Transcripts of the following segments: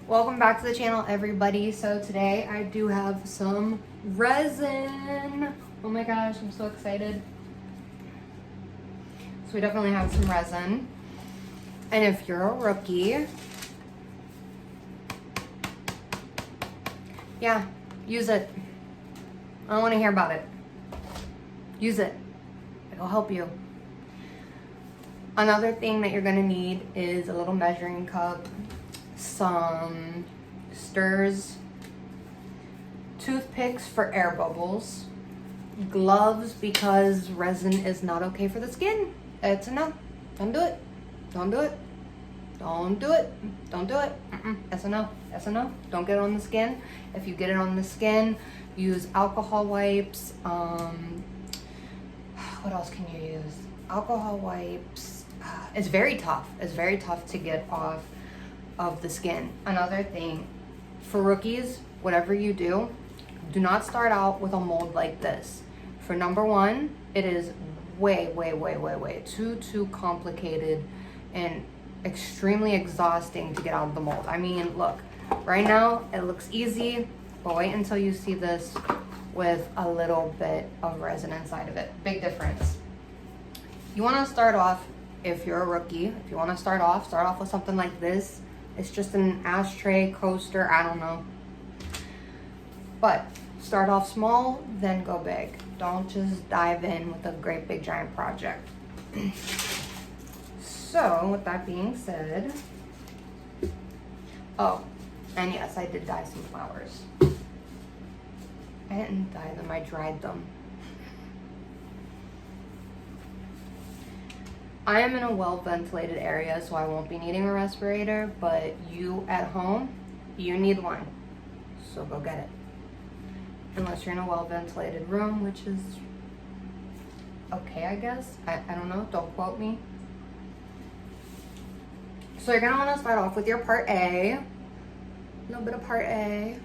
Welcome back to the channel, everybody. So today I do have some resin. Oh my gosh, I'm so excited. So we definitely have some resin. And if you're a rookie, yeah, use it. I don't want to hear about it. Use it. It'll help you. Another thing that you're going to need is a little measuring cup, some stirs, toothpicks for air bubbles, gloves because resin is not okay for the skin. It's a no. Don't do it. Don't do it. Don't do it. Don't do it. That's a no. That's a no. Don't get it on the skin. If you get it on the skin, use alcohol wipes. What else can you use? Alcohol wipes. It's very tough. It's very tough to get off of the skin. Another thing, for rookies, whatever you do not start out with a mold like this. For number one, it is way too complicated and extremely exhausting to get out of the mold. I mean, look, right now it looks easy, but wait until you see this with a little bit of resin inside of it. Big difference. You want to start off, if you're a rookie, if you want to start off with something like this. It's just an ashtray, coaster, I don't know. But start off small, then go big. Don't just dive in with a great big giant project. So with that being said, oh, and yes, I did dye some flowers. I didn't dye them, I dried them. I am in a well-ventilated area, so I won't be needing a respirator, but you at home, you need one. So go get it. Unless you're in a well-ventilated room, which is okay, I guess. I don't know, don't quote me. So you're gonna wanna start off with your part A. A little bit of part A.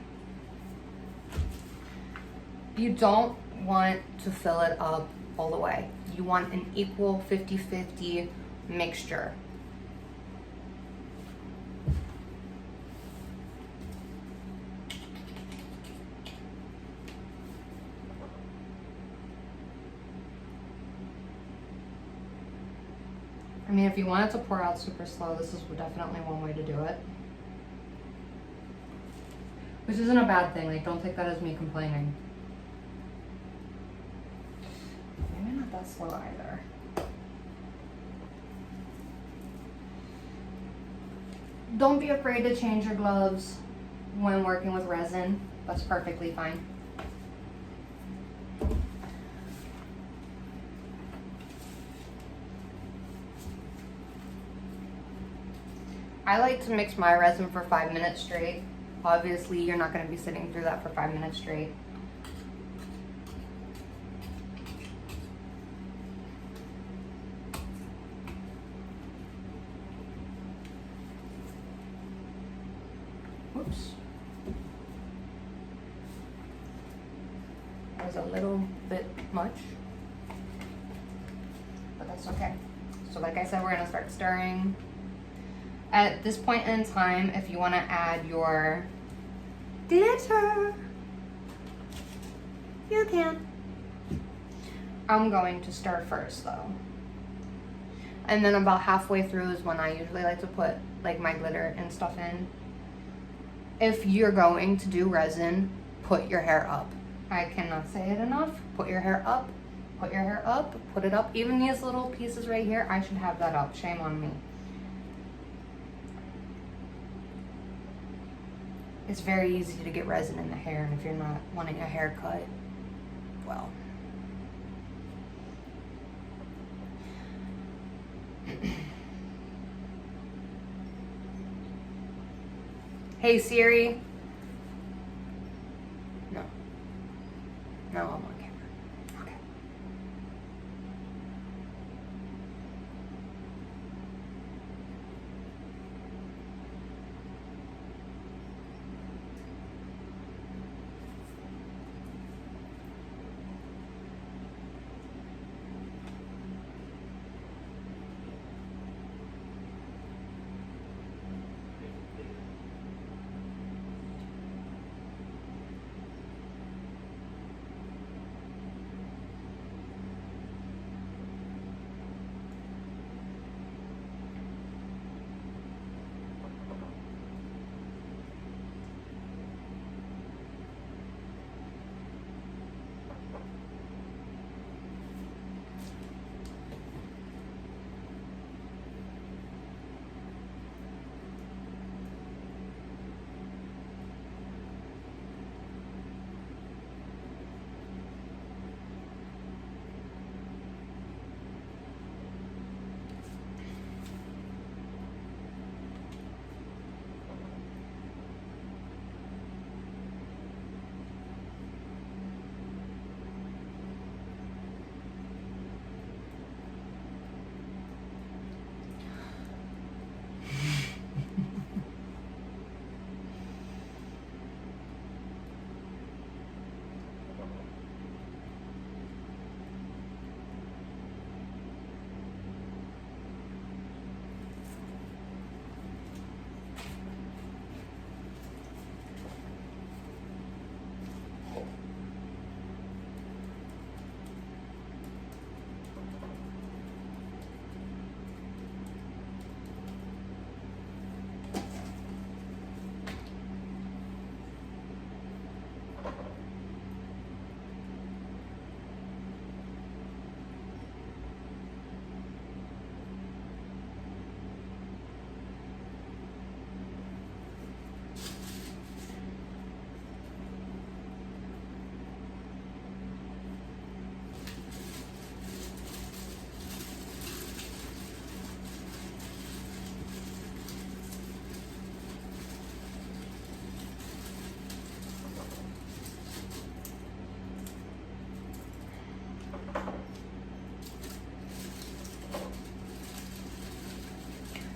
You don't want to fill it up all the way. You want an equal 50-50 mixture. I mean, if you want it to pour out super slow, this is definitely one way to do it. Which isn't a bad thing, like don't take that as me complaining. Maybe not that slow either. Don't be afraid to change your gloves when working with resin. That's perfectly fine. I like to mix my resin for 5 minutes straight. Obviously, you're not going to be sitting through that for 5 minutes straight. Oops. That was a little bit much, but that's okay. So like I said, we're going to start stirring. At this point in time, if you want to add your glitter, you can. I'm going to stir first though. And then about halfway through is when I usually like to put like my glitter and stuff in. If you're going to do resin, put your hair up. I cannot say it enough. Put your hair up, put your hair up, put it up. Even these little pieces right here, I should have that up. Shame on me. It's very easy to get resin in the hair, and if you're not wanting a haircut, well. Hey Siri. No. No, I'm on camera. Okay.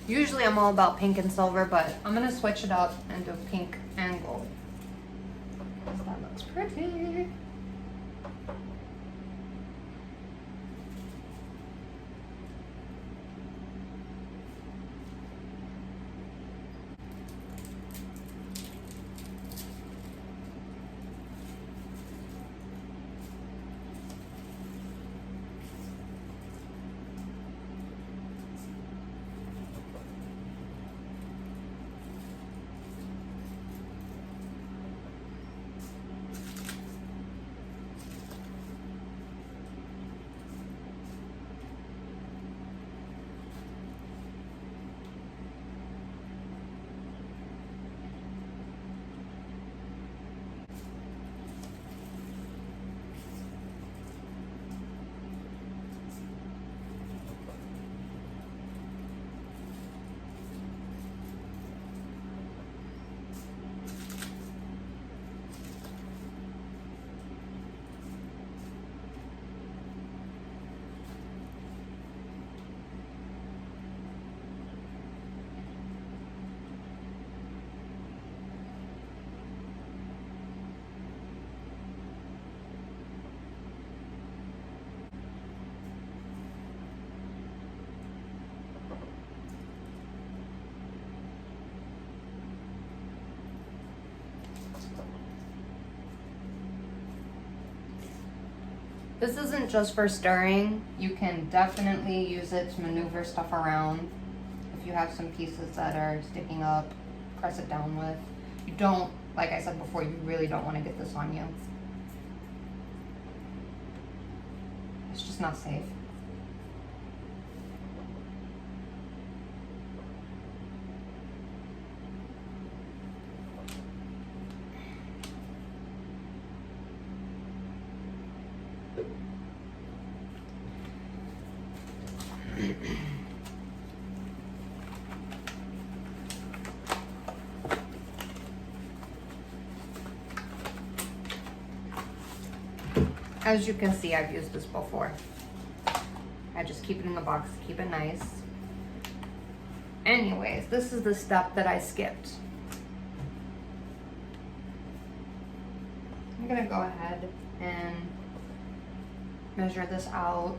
Usually I'm all about pink and silver, but I'm gonna switch it up and do pink and gold. That looks pretty. This isn't just for stirring. You can definitely use it to maneuver stuff around. If you have some pieces that are sticking up, press it down with. You don't, like I said before, you really don't want to get this on you. It's just not safe. As you can see, I've used this before. I just keep it in the box to keep it nice. Anyways, this is the step that I skipped. I'm gonna go ahead and measure this out.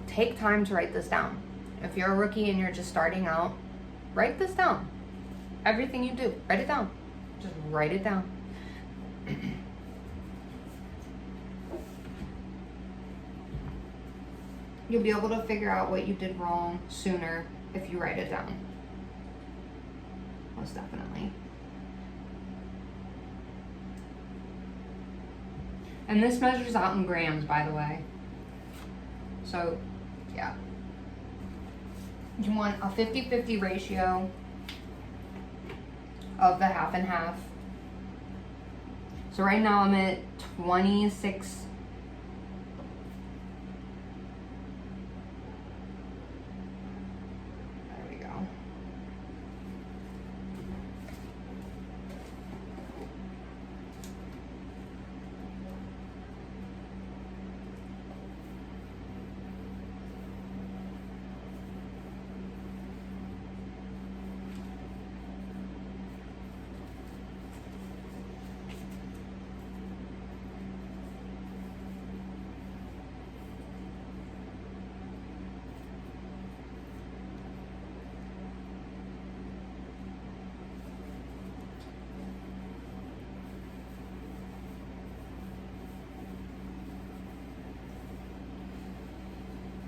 Take time to write this down. If you're a rookie and you're just starting out, write this down. Everything you do, write it down. Just write it down. You'll be able to figure out what you did wrong sooner if you write it down. Most definitely. And this measures out in grams, by the way. So, yeah. You want a 50-50 ratio of the half and half. So right now I'm at 26.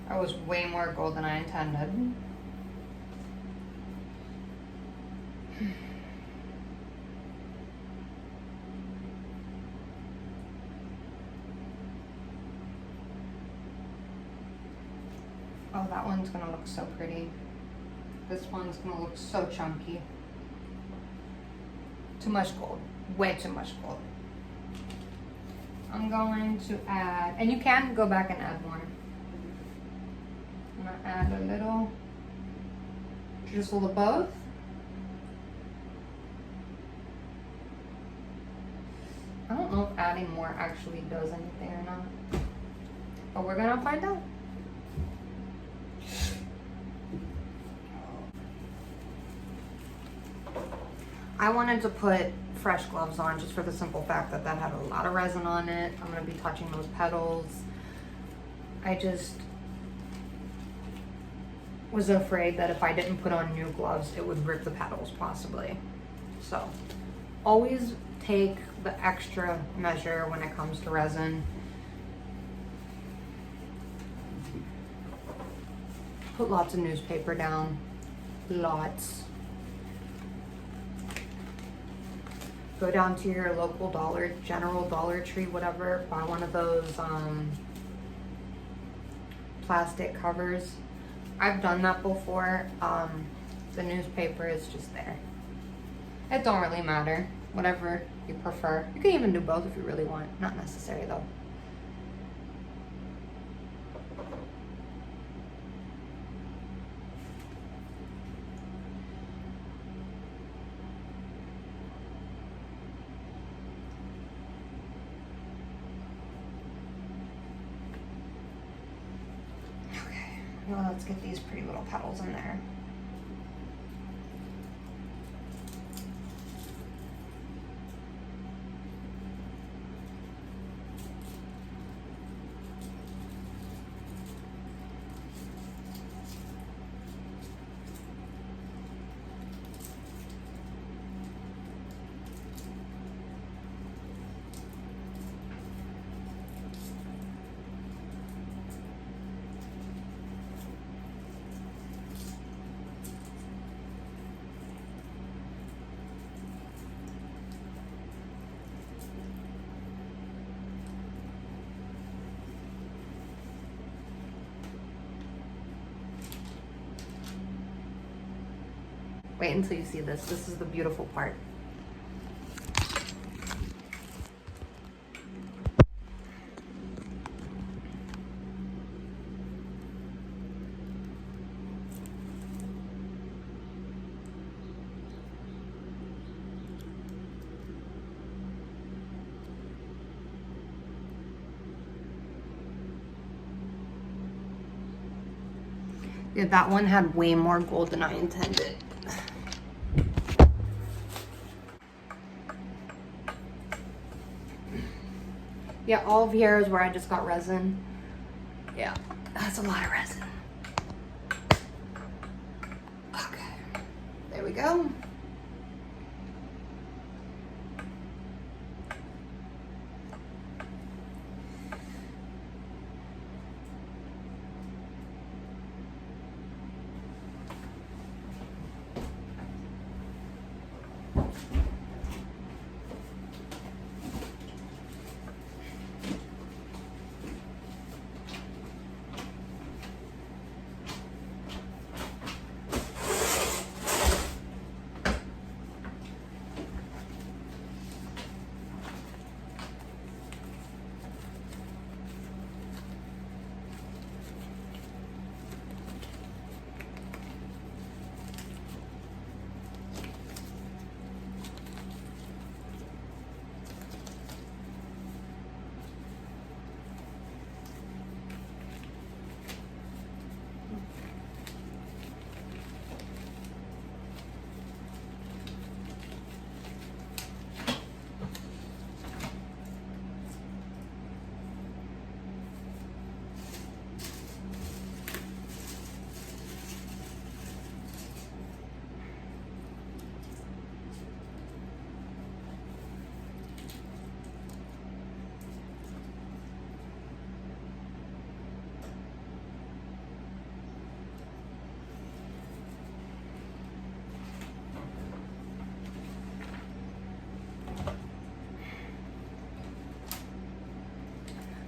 That was way more gold than I intended. Oh, that one's gonna look so pretty. This one's gonna look so chunky. Too much gold, way too much gold. I'm going to add, and you can go back and add more. I'm gonna add a little drizzle of both. I don't know if adding more actually does anything or not, but we're gonna find out. I wanted to put fresh gloves on just for the simple fact that that had a lot of resin on it. I'm gonna be touching those petals. I just was afraid that if I didn't put on new gloves, it would rip the petals possibly. So always take the extra measure when it comes to resin. Put lots of newspaper down, lots. Go down to your local general Dollar Tree, whatever, buy one of those plastic covers. I've done that before. The newspaper is just there. It don't really matter, whatever you prefer. You can even do both if you really want, not necessary though. Well, let's get these pretty little petals in there. Wait until you see this. This is the beautiful part. Yeah, that one had way more gold than I intended. Yeah, all of here is where I just got resin. Yeah, that's a lot of resin. Okay, there we go.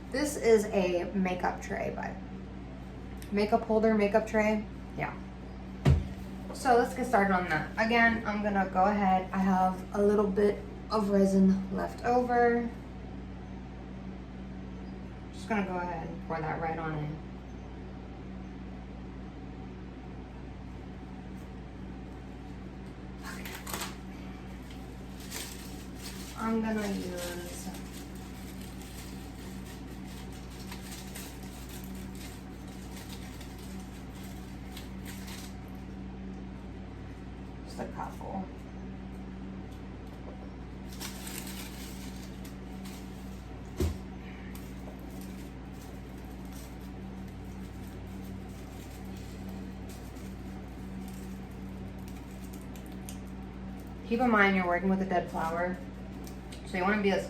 This is a makeup tray, but makeup holder, makeup tray, yeah. So let's get started on that. Again, I'm gonna go ahead. I have a little bit of resin left over. Just gonna go ahead and pour that right on in. Okay. I'm gonna use a couple. Keep in mind you're working with a dead flower, so you want to be as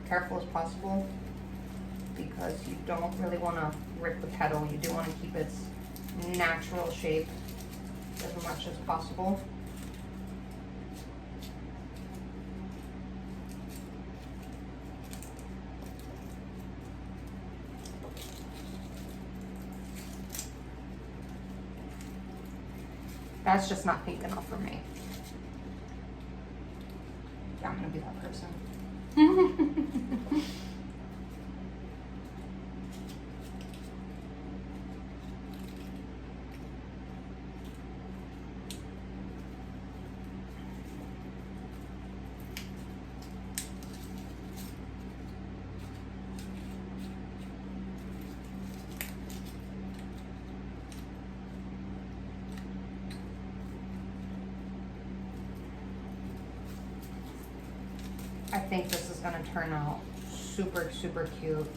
careful as possible because you don't really want to rip the petal. You do want to keep its natural shape as much as possible. That's just not pink enough for me. Yeah, I'm gonna be that person. I think this is gonna turn out super, super cute.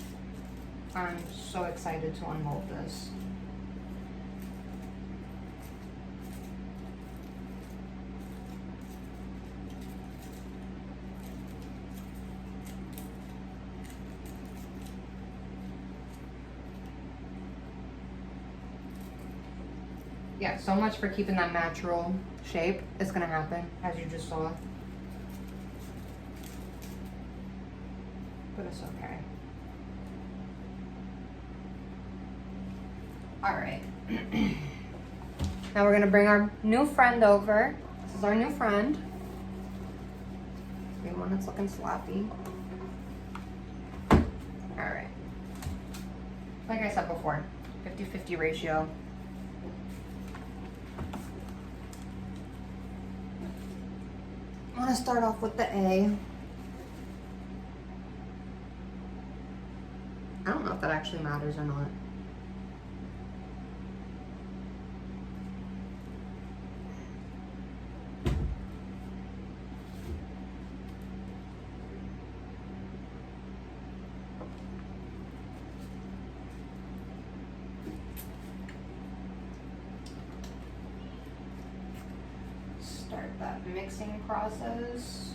I'm so excited to unmold this. Yeah, so much for keeping that natural shape is gonna happen, as you just saw. But it's okay. All right. Now we're gonna bring our new friend over. This is our new friend. The one that's looking sloppy. All right. Like I said before, 50-50 ratio. I'm gonna start off with the A. I don't know if that actually matters or not. Start that mixing process.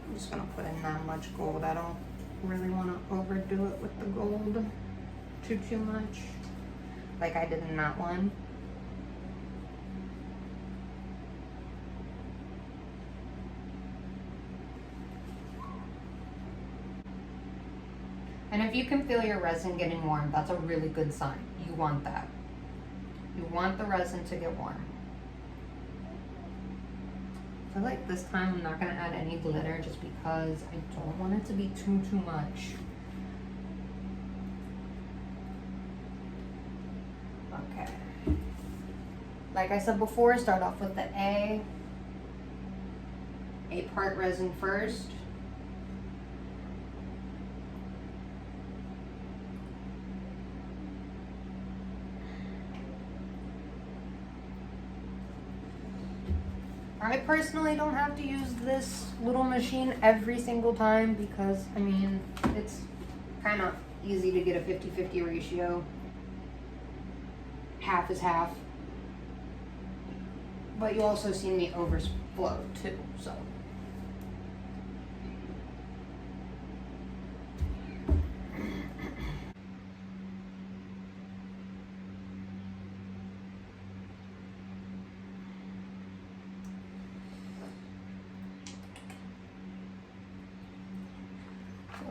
I'm just gonna put in that much gold. I don't really want to overdo it with the gold too much, like I did in that one. And if you can feel your resin getting warm, that's a really good sign. You want that. You want the resin to get warm. I feel like this time I'm not gonna add any glitter just because I don't want it to be too much. Okay. Like I said before, start off with the A. A part resin first. I personally don't have to use this little machine every single time because, I mean, it's kind of easy to get a 50-50 ratio. Half is half. But you also see me overflow too, so.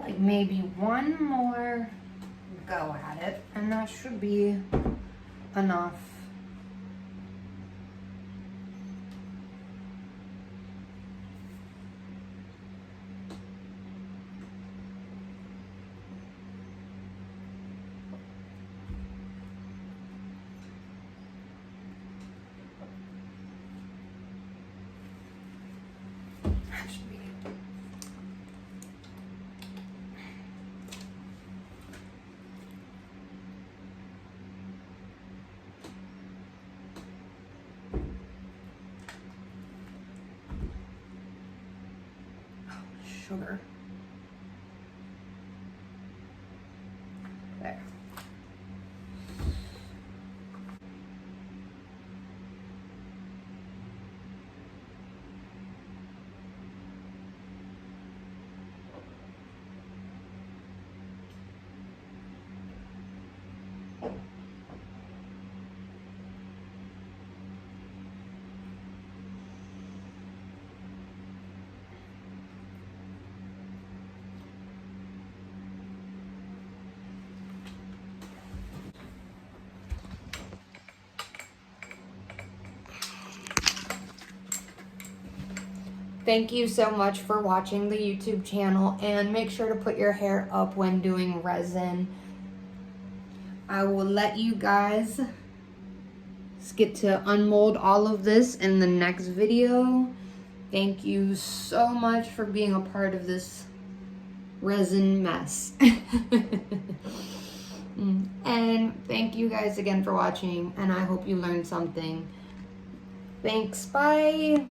Like maybe one more go at it, and that should be enough. That should be. Sugar. There. Thank you so much for watching the YouTube channel, and make sure to put your hair up when doing resin. I will let you guys get to unmold all of this in the next video. Thank you so much for being a part of this resin mess. And thank you guys again for watching, and I hope you learned something. Thanks, bye.